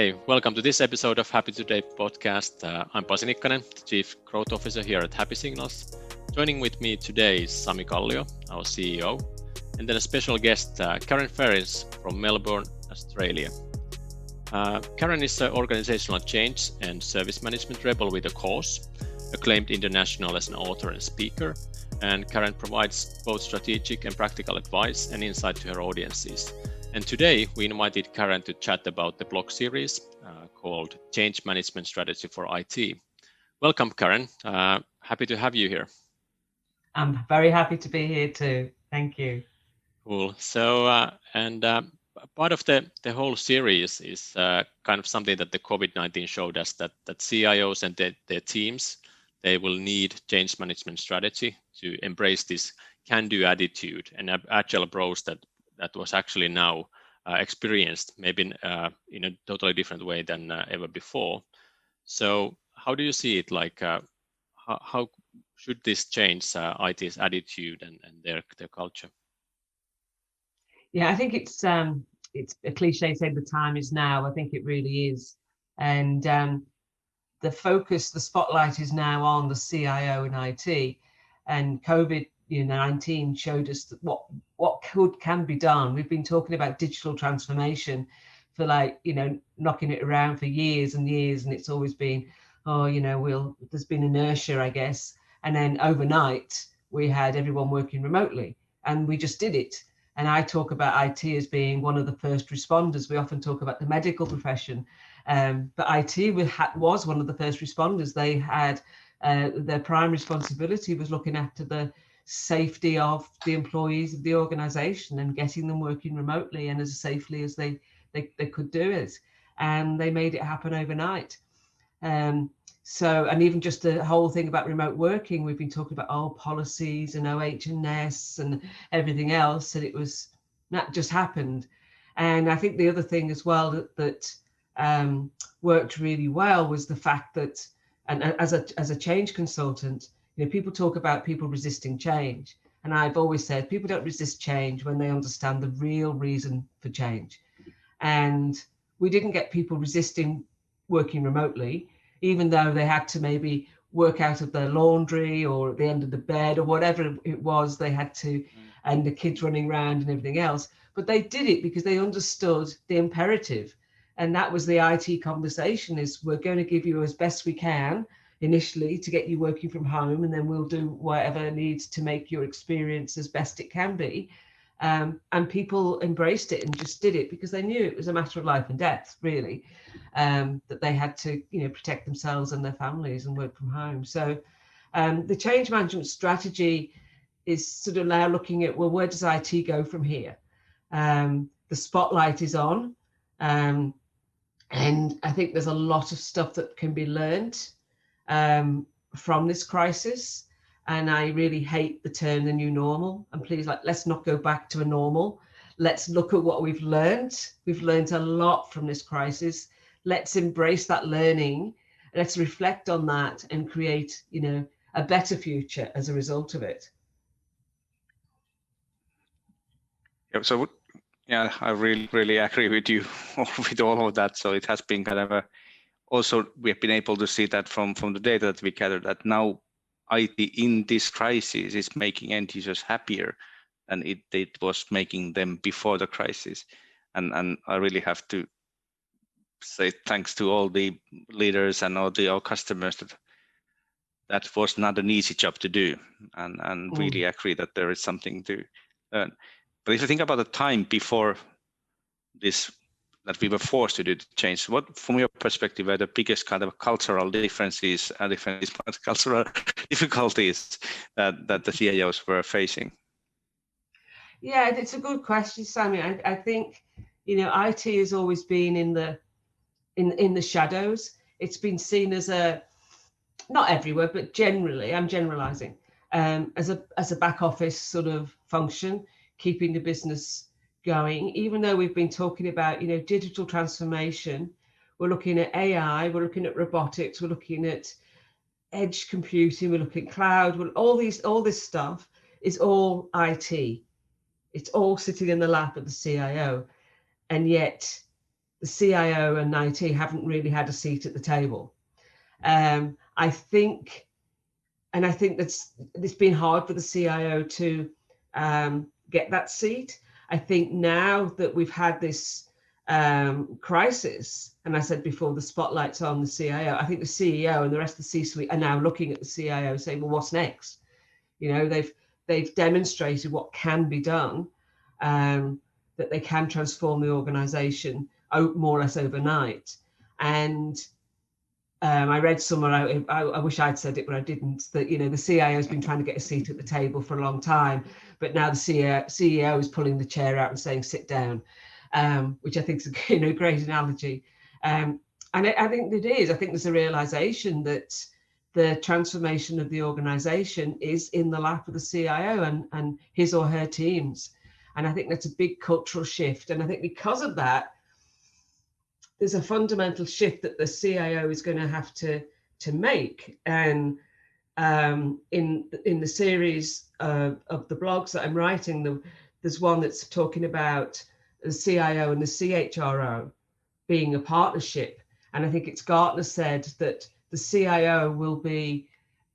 Okay, welcome to this episode of Happy Today podcast. I'm Pasi, the Chief Growth Officer here at Happy Signals. Joining with me today is Sami Kallio, our CEO, and then a special guest, Karen Ferris from Melbourne, Australia. Karen is an organizational change and service management rebel with a cause, acclaimed international as an author and speaker, and Karen provides both strategic and practical advice and insight to her audiences. And today we invited Karen to chat about the blog series called Change Management Strategy for IT. Welcome, Karen. Happy to have you here. I'm very happy to be here too. Thank you. Cool. So, part of the whole series is kind of something that the COVID-19 showed us that CIOs and their teams, they will need change management strategy to embrace this can-do attitude and agile approach that was actually now experienced, maybe in a totally different way than ever before. So how do you see it? Like, how should this change IT's attitude and their culture? Yeah, I think it's a cliche saying the time is now. I think it really is. And the focus, the spotlight is now on the CIO and IT. And COVID-19 showed us that what can be done. We've been talking about digital transformation for knocking it around for years and years, and it's always been, there's been inertia, I guess. And then overnight we had everyone working remotely, and we just did it. And I talk about IT as being one of the first responders. We often talk about the medical profession, but IT was one of the first responders. They had their prime responsibility was looking after the safety of the employees of the organization and getting them working remotely and as safely as they could do it. And they made it happen overnight. And even just the whole thing about remote working, we've been talking about policies and OH&S and everything else, and that just happened. And I think the other thing as well that worked really well was the fact that, and as a change consultant, people talk about people resisting change. And I've always said people don't resist change when they understand the real reason for change. And we didn't get people resisting working remotely, even though they had to maybe work out of their laundry or at the end of the bed or whatever it was they had to, and the kids running around and everything else. But they did it because they understood the imperative. And that was the IT conversation, is we're going to give you as best we can initially to get you working from home, and then we'll do whatever needs to make your experience as best it can be. And people embraced it and just did it because they knew it was a matter of life and death, really, that they had to, protect themselves and their families and work from home. So the change management strategy is sort of now looking at, well, where does IT go from here? The spotlight is on. And I think there's a lot of stuff that can be learned from this crisis. And I really hate the term the new normal. And please, let's not go back to a normal. Let's look at what we've learned. We've learned a lot from this crisis. Let's embrace that learning. Let's reflect on that and create, a better future as a result of it. Yeah, I really agree with you with all of that. So it has been kind of also we have been able to see that from the data that we gathered, that now IT in this crisis is making end users happier than it was making them before the crisis. And I really have to say thanks to all the leaders and all our customers that was not an easy job to do, and really agree that there is something to learn. But if you think about the time before this, that we were forced to do the change, what, from your perspective, are the biggest kind of cultural differences and cultural difficulties that the CIOs were facing? Yeah, it's a good question, Sami. I think, IT has always been in the shadows. It's been seen as not everywhere, but generally, I'm generalizing, as a back office sort of function, keeping the business going. Even though we've been talking about, digital transformation, we're looking at AI, we're looking at robotics, we're looking at edge computing, we're looking at cloud, all this stuff is all IT. It's all sitting in the lap of the CIO. And yet the the CIO and IT haven't really had a seat at the table. I think that's it's been hard for the CIO to get that seat. I think now that we've had this crisis, and I said before, the spotlight's on the CIO, I think the CEO and the rest of the C-suite are now looking at the CIO saying, well, what's next? You know, they've demonstrated what can be done, that they can transform the organization more or less overnight. And I read somewhere, I wish I'd said it, but I didn't, that, you know, the CIO has been trying to get a seat at the table for a long time, but now the CEO is pulling the chair out and saying, sit down, which I think is a, you know, great analogy. And I think it is. I think there's a realization that the transformation of the organization is in the lap of the CIO and his or her teams. And I think that's a big cultural shift. And I think because of that, there's a fundamental shift that the CIO is going to have to make. And in the series of the blogs that I'm writing, there's one that's talking about the CIO and the CHRO being a partnership. And I think it's Gartner said that the CIO will be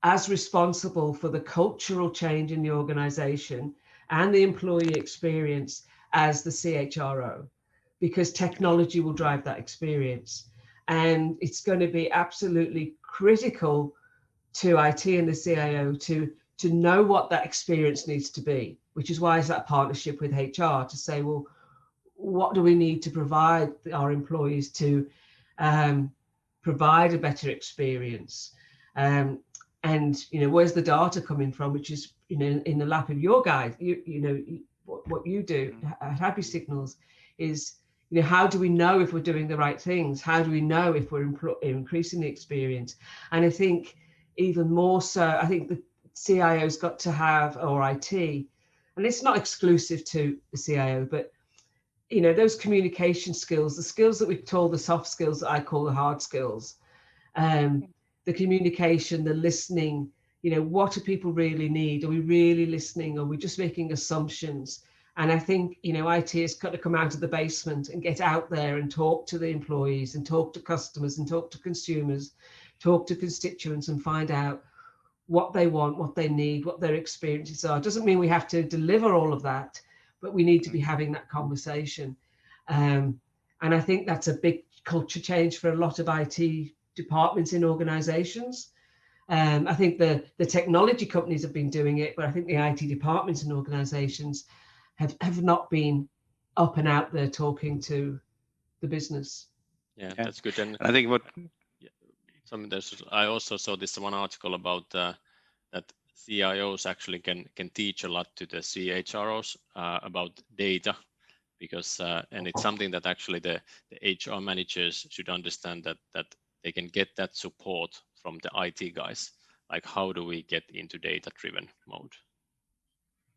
as responsible for the cultural change in the organization and the employee experience as the CHRO, because technology will drive that experience. And it's going to be absolutely critical to IT and the CIO to know what that experience needs to be, which is why it's that partnership with HR to say, well, what do we need to provide our employees to provide a better experience? And, you know, where's the data coming from, which is, you know, in the lap of your guys, you know, what you do at Happy Signals is, you know, how do we know if we're doing the right things? How do we know if we're increasing the experience? And I think even more so, I think the CIO's got to have, or IT, and it's not exclusive to the CIO, but, you know, those communication skills, the skills that we call the soft skills, that I call the hard skills, the communication, the listening, you know, what do people really need? Are we really listening? Are we just making assumptions? And I think, you know, IT has got to come out of the basement and get out there and talk to the employees and talk to customers and talk to consumers, talk to constituents and find out what they want, what they need, what their experiences are. It doesn't mean we have to deliver all of that, but we need to be having that conversation. And I think that's a big culture change for a lot of IT departments in organizations. I think the technology companies have been doing it, but I think the IT departments in organizations have not been up and out there talking to the business. Yeah, that's good. And I think what I also saw this one article about that CIOs actually can teach a lot to the CHROs about data, because and it's something that actually the HR managers should understand, that they can get that support from the IT guys. Like, how do we get into data-driven mode?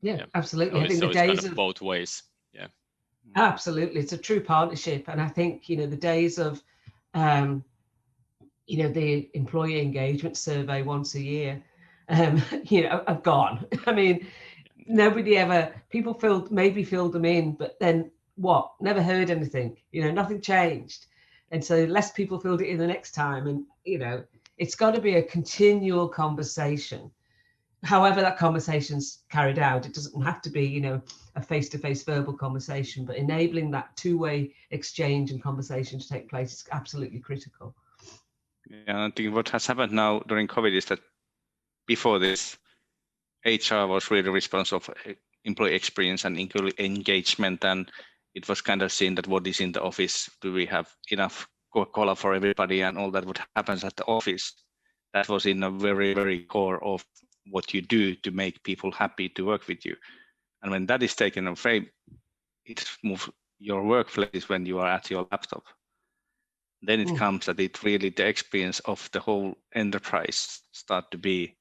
Yeah, absolutely. So, I think so the it's days kind of both ways. Yeah, absolutely. It's a true partnership. And I think, you know, the days of, you know, the employee engagement survey once a year, you know, have gone. I mean, nobody ever, people maybe filled them in, but then what? Never heard anything, you know, nothing changed. And so less people filled it in the next time. And, you know, it's got to be a continual conversation. However that conversation's carried out, it doesn't have to be, you know, a face-to-face verbal conversation, but enabling that two-way exchange and conversation to take place is absolutely critical. Yeah, I think what has happened now during COVID is that before this, HR was really responsible for employee experience and employee engagement, and it was kind of seen that what is in the office, do we have enough Coca-Cola for everybody, and all that what happens at the office. That was in a very, very core of what you do to make people happy to work with you. And when that is taken away, it moves your workplace when you are at your laptop. Then it comes that it really, the experience of the whole enterprise start to be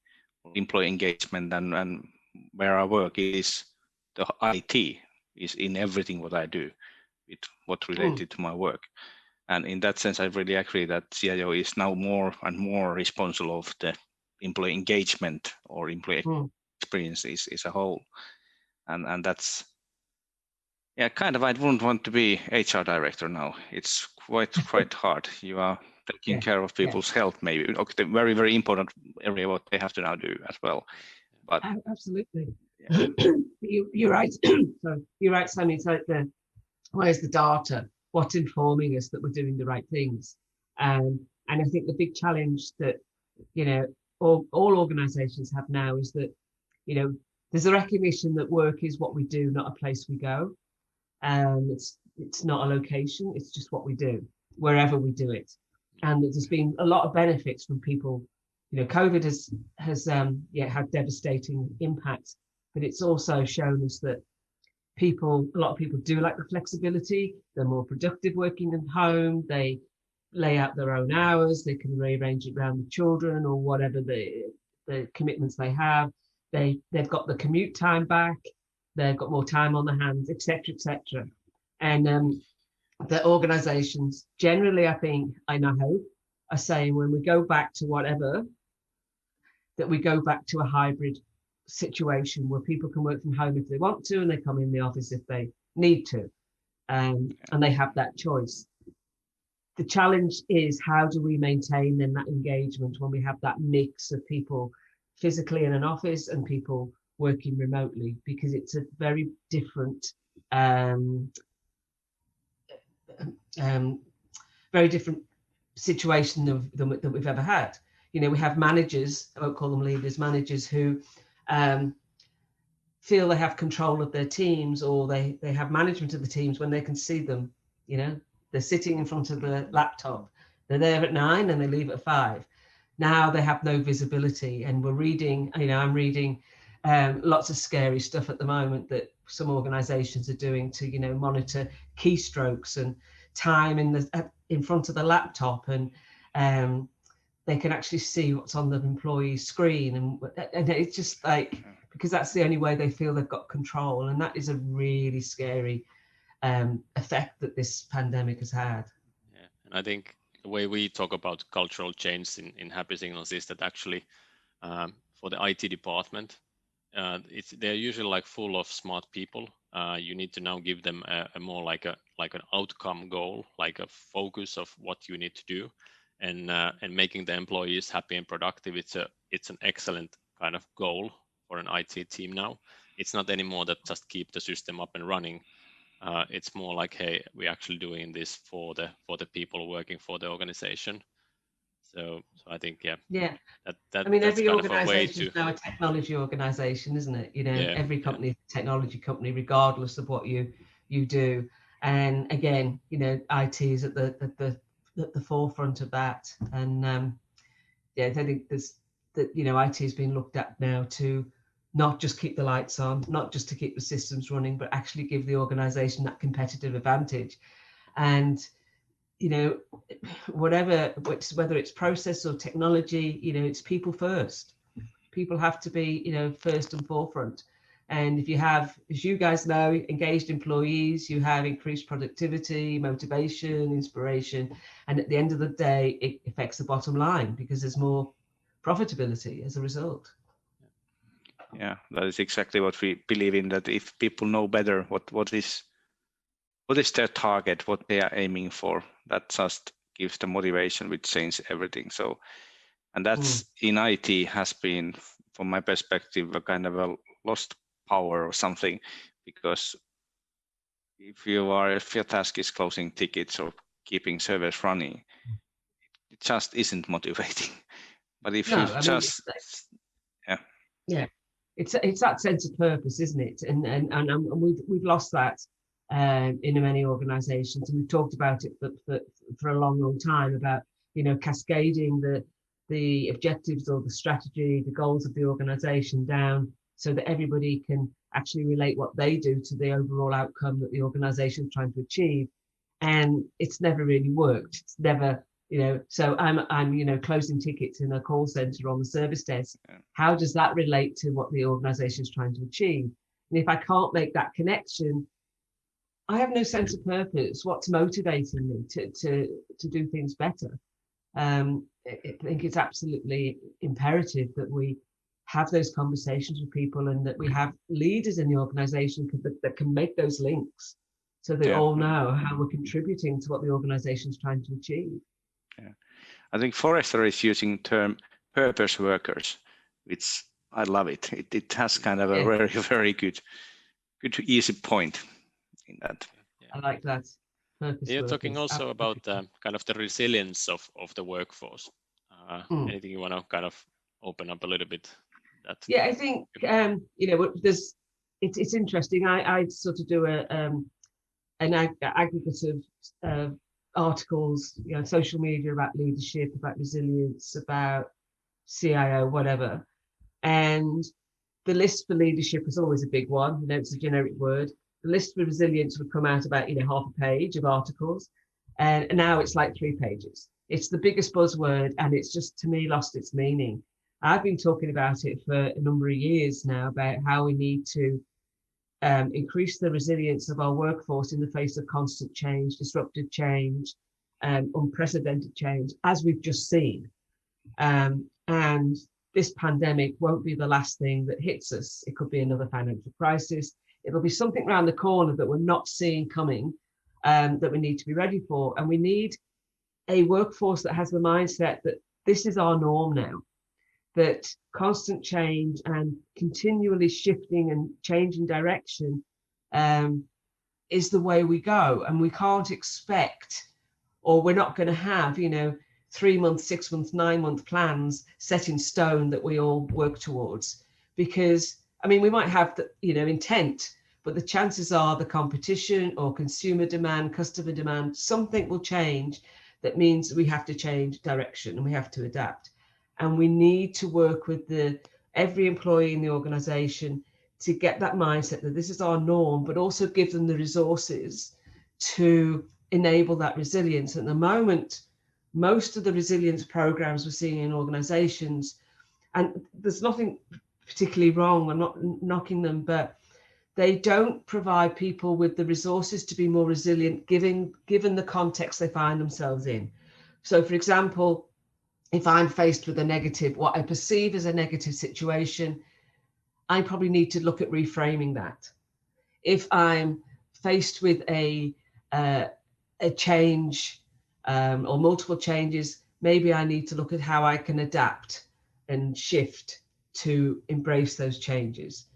employee engagement, and where I work is the IT is in everything what I do, with what related to my work. And in that sense, I really agree that CIO is now more and more responsible of the employee engagement or employee experience is a whole. And that's Yeah, kind of. I wouldn't want to be HR director now. It's quite hard. You are taking care of people's health, maybe. Okay, the very, very important area what they have to now do as well. But absolutely, you're right. So you're right, Sammy. It's like where's the data? What's informing us that we're doing the right things? And I think the big challenge that all organisations have now is that there's a recognition that work is what we do, not a place we go. It's not a location, it's just what we do, wherever we do it. And there's been a lot of benefits from people. COVID has had devastating impacts, but it's also shown us that a lot of people do like the flexibility. They're more productive working at home. They lay out their own hours. They can rearrange it around the children or whatever the commitments they have. They've got the commute time back. They've got more time on their hands, etc., etc. And the organisations generally, I think, and I hope, are saying when we go back to whatever, that we go back to a hybrid situation where people can work from home if they want to, and they come in the office if they need to, and they have that choice. The challenge is, how do we maintain then that engagement when we have that mix of people physically in an office and people working remotely, because it's a very different situation that we've ever had. We have managers, I won't call them leaders, managers who feel they have control of their teams, or they have management of the teams when they can see them. They're sitting in front of the laptop. They're there at 9 and they leave at 5. Now they have no visibility, and we're reading, I'm reading lots of scary stuff at the moment that some organizations are doing to, monitor keystrokes and time in front of the laptop, and they can actually see what's on the employee's screen, and it's just like, because that's the only way they feel they've got control, and that is a really scary effect that this pandemic has had. Yeah, and I think the way we talk about cultural change in Happy Signals is that actually for the IT department, they're usually like full of smart people. You need to now give them a more like an outcome goal, like a focus of what you need to do, and making the employees happy and productive. It's an excellent kind of goal for an IT team now. It's not anymore that just keep the system up and running. It's more like, hey, we're actually doing this for the people working for the organization. So I think, yeah. That I mean, that's every kind of a way organization to. is now a technology organization, isn't it? Every company is a technology company, regardless of what you do. And again, IT is at the forefront of that. And I think IT is being looked at now to not just keep the lights on, not just to keep the systems running, but actually give the organization that competitive advantage. And whether it's process or technology, it's people first. People have to be, first and forefront. And if you have, as you guys know, engaged employees, you have increased productivity, motivation, inspiration. And at the end of the day, it affects the bottom line because there's more profitability as a result. Yeah, that is exactly what we believe in, that if people know better what is their target, what they are aiming for, that just gives the motivation, which changes everything. So, and that's in IT has been, from my perspective, a kind of a lost power or something, because if your task is closing tickets or keeping servers running, it just isn't motivating. But if it's that sense of purpose, isn't it? And we've lost that in many organizations, and we've talked about it for a long time about cascading the objectives or the strategy, the goals of the organization down, so that everybody can actually relate what they do to the overall outcome that the organization is trying to achieve. And it's never really worked. It's never, so I'm closing tickets in a call center on the service desk. How does that relate to what the organization is trying to achieve? And if I can't make that connection, I have no sense of purpose. What's motivating me to do things better? I think it's absolutely imperative that we have those conversations with people, and that we have leaders in the organization that can make those links. so they all know how we're contributing to what the organization is trying to achieve. Yeah. I think Forrester is using the term purpose workers, which I love it. It has kind of a very, very good easy point in that. I like that. You're talking also about kind of the resilience of the workforce. Anything you want to kind of open up a little bit? Yeah, I think it's interesting. I sort of do an aggregate of articles, social media about leadership, about resilience, about CIO, whatever. And the list for leadership is always a big one. It's a generic word. The list for resilience would come out about half a page of articles, and now it's like 3 pages. It's the biggest buzzword, and it's just, to me, lost its meaning. I've been talking about it for a number of years now, about how we need to increase the resilience of our workforce in the face of constant change, disruptive change, unprecedented change, as we've just seen. And this pandemic won't be the last thing that hits us. It could be another financial crisis. It'll be something around the corner that we're not seeing coming, that we need to be ready for. And we need a workforce that has the mindset that this is our norm now, that constant change and continually shifting and changing direction is the way we go. And we can't expect, or we're not going to have, 3 month, 6 month, 9 month plans set in stone that we all work towards. Because, we might have the, intent, but the chances are the competition or consumer demand, customer demand, something will change that means we have to change direction and we have to adapt. And we need to work with every employee in the organization to get that mindset that this is our norm, but also give them the resources to enable that resilience. At the moment, most of the resilience programs we're seeing in organizations, and there's nothing particularly wrong, I'm not knocking them, but they don't provide people with the resources to be more resilient given the context they find themselves in. So for example, if I'm faced with what I perceive as a negative situation, I probably need to look at reframing that. If I'm faced with a change or multiple changes, maybe I need to look at how I can adapt and shift to embrace those changes.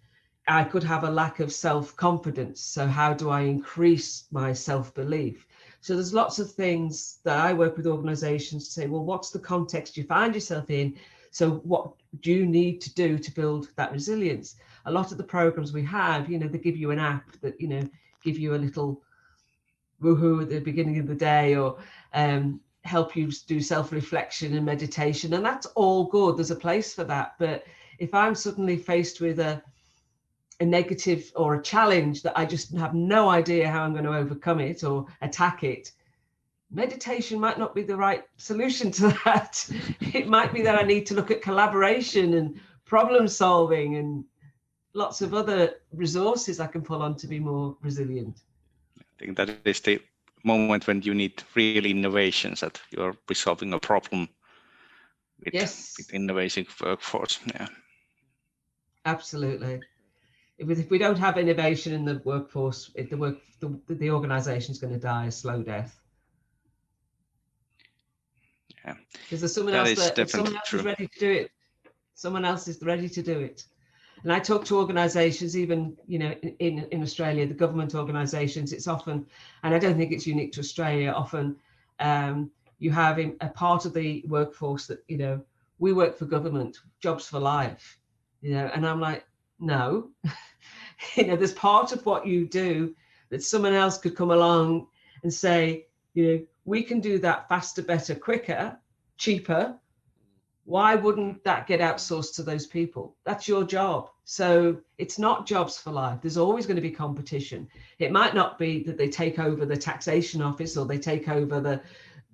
I could have a lack of self-confidence. So how do I increase my self-belief? So there's lots of things that I work with organizations to say, well, what's the context you find yourself in? So what do you need to do to build that resilience? A lot of the programs we have, they give you an app that, give you a little woohoo at the beginning of the day, or help you do self-reflection and meditation. And that's all good. There's a place for that. But if I'm suddenly faced with a negative or a challenge that I just have no idea how I'm going to overcome it or attack it, meditation might not be the right solution to that. It might be that I need to look at collaboration and problem solving and lots of other resources I can pull on to be more resilient. I think that is the moment when you need real innovations, that you're resolving a problem with innovative workforce. Yeah, absolutely. If we don't have innovation in the workforce, the organization is going to die a slow death. Yeah, because there's someone else is ready to do it. Someone else is ready to do it. And I talk to organizations, even in Australia, the government organizations. It's often, and I don't think it's unique to Australia. Often, you have a part of the workforce that we work for government, jobs for life. And I'm like, no. There's part of what you do that someone else could come along and say, we can do that faster, better, quicker, cheaper. Why wouldn't that get outsourced to those people? That's your job. So it's not jobs for life. There's always going to be competition. It might not be that they take over the taxation office or they take over the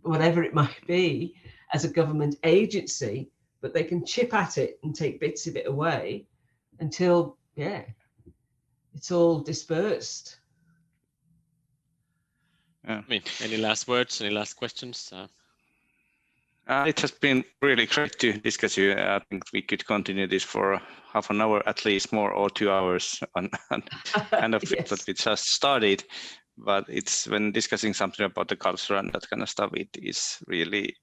whatever it might be as a government agency, but they can chip at it and take bits of it away until, it's all dispersed. Any last words, any last questions? It has been really great to discuss you. I think we could continue this for half an hour at least more, or 2 hours, and of Yes. what we just started. But it's when discussing something about the culture and that kind of stuff, it is really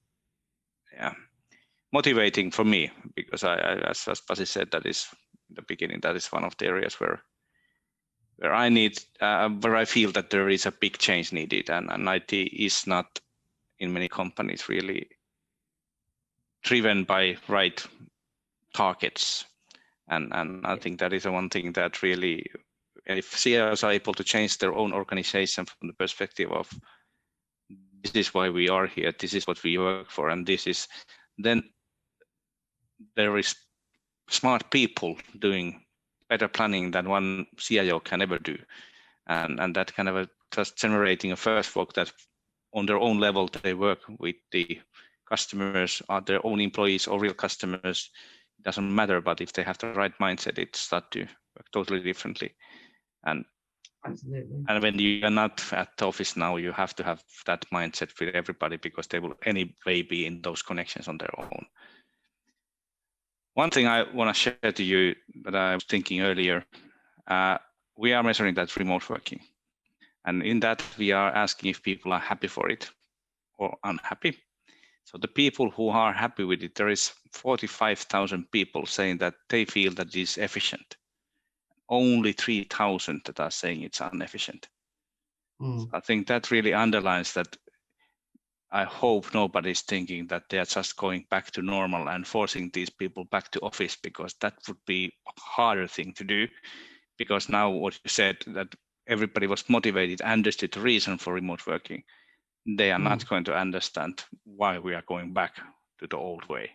motivating for me, because as Pasi said, that is in the beginning, that is one of the areas where I feel that there is a big change needed, and IT is not in many companies really driven by right targets, and I think that is the one thing that really, if CIOs are able to change their own organization from the perspective of this is why we are here, this is what we work for, and this is, then there is smart people doing better planning than one CIO can ever do, and that kind of just generating a first work that on their own level they work with the customers, are their own employees or real customers, it doesn't matter, but if they have the right mindset, it starts to work totally differently. And Absolutely. And when you are not at the office now, you have to have that mindset with everybody, because they will anyway be in those connections on their own. One thing I want to share to you that I was thinking earlier, we are measuring that remote working. And in that, we are asking if people are happy for it or unhappy. So the people who are happy with it, there is 45,000 people saying that they feel that it is efficient. Only 3,000 that are saying it's inefficient. So I think that really underlines that I hope nobody's thinking that they are just going back to normal and forcing these people back to office, because that would be a harder thing to do. Because now what you said, that everybody was motivated, understood the reason for remote working, they are not going to understand why we are going back to the old way.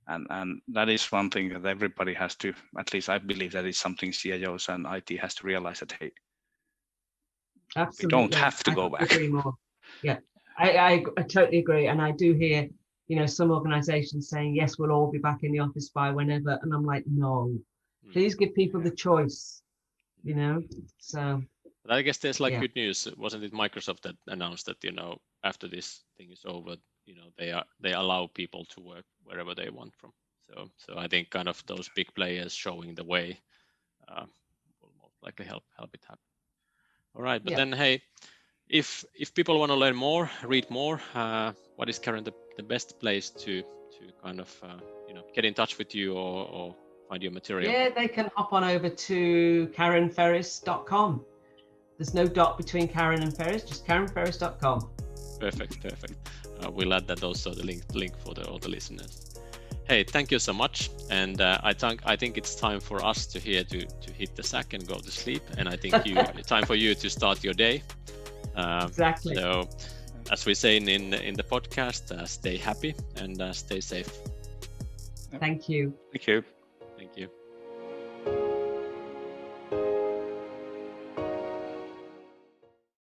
And that is one thing that everybody has to, at least I believe that is something CIOs and IT has to realize, that, hey, Absolutely. we don't have to go back. Agree more. Yeah, I totally agree. And I do hear, some organizations saying, yes, we'll all be back in the office by whenever. And I'm like, no, please give people the choice, so. But I guess there's good news. Wasn't it Microsoft that announced that, after this thing is over, they allow people to work wherever they want from. So I think kind of those big players showing the way will most likely help it happen. All right, but then, hey, if people want to learn more, read more, what is currently the best place to kind of get in touch with you or find your material? Yeah, they can hop on over to KarenFerris.com. There's no dot between Karen and Ferris, just KarenFerris.com. Perfect. We'll add that also, the link for all the listeners. Hey, thank you so much. And I think it's time for us to hit the sack and go to sleep. And I think it's time for you to start your day. Exactly. So, as we say in the podcast, stay happy and stay safe. Thank you. Thank you. Thank you.